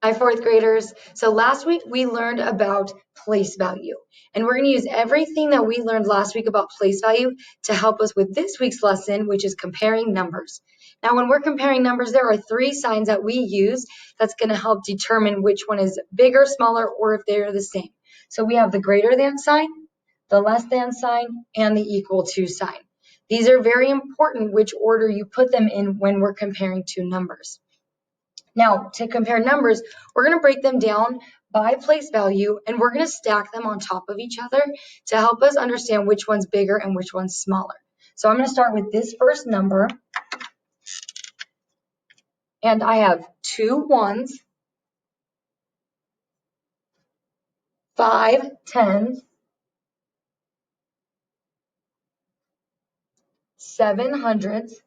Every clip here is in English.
Hi, fourth graders. So last week we learned about place value, and we're going to use everything that we learned last week about place value to help us with this week's lesson, which is comparing numbers. Now, when we're comparing numbers, there are three signs that we use that's going to help determine which one is bigger, smaller, or if they're the same. So we have the greater than sign, the less than sign, and the equal to sign. These are very important which order you put them in when we're comparing two numbers. Now, to compare numbers, we're going to break them down by place value, and we're going to stack them on top of each other to help us understand which one's bigger and which one's smaller. So I'm going to start with this first number, and I have 2 ones, 5 tens, 7 hundreds,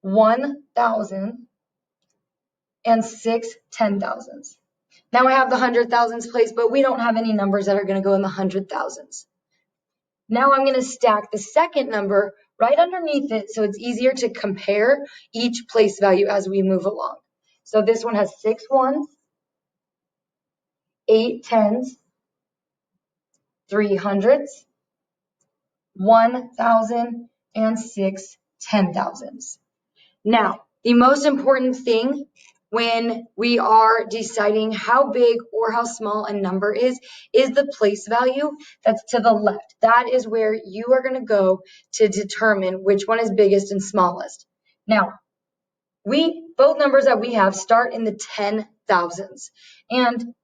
1,000, and 6 10,000s. Now I have the 100,000s placed, but we don't have any numbers that are going to go in the 100,000s. Now I'm going to stack the second number right underneath it so it's easier to compare each place value as we move along. So this one has 6 ones, 8 tens, 3 hundreds, 1,000, and 6 10,000s. Now, the most important thing when we are deciding how big or how small a number is the place value that's to the left. That is where you are going to go to determine which one is biggest and smallest. Now, both numbers that we have start in the 10,000s, and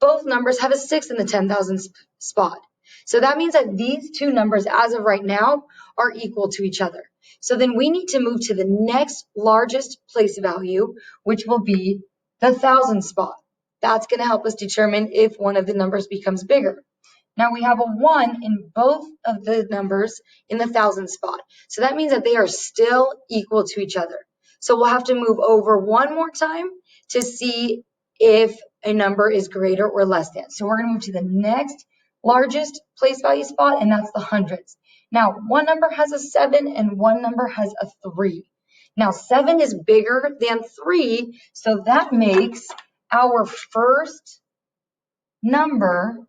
both numbers have a 6 in the 10,000 spot. So that means that these two numbers, as of right now, are equal to each other. So then we need to move to the next largest place value, which will be the 1,000 spot. That's going to help us determine if one of the numbers becomes bigger. Now we have a 1 in both of the numbers in the 1,000 spot. So that means that they are still equal to each other. So we'll have to move over one more time to see if a number is greater or less than. So we're going to move to the next largest place value spot, and that's the hundreds. Now, one number has a 7 and one number has a 3. Now, 7 is bigger than 3, so that makes our first number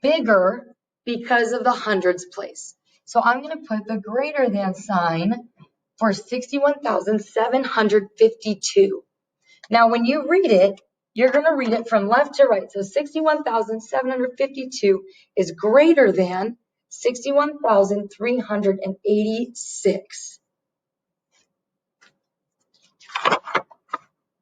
bigger because of the hundreds place. So I'm going to put the greater than sign for 61,752. Now, when you read it, you're going to read it from left to right. So 61,752 is greater than 61,386.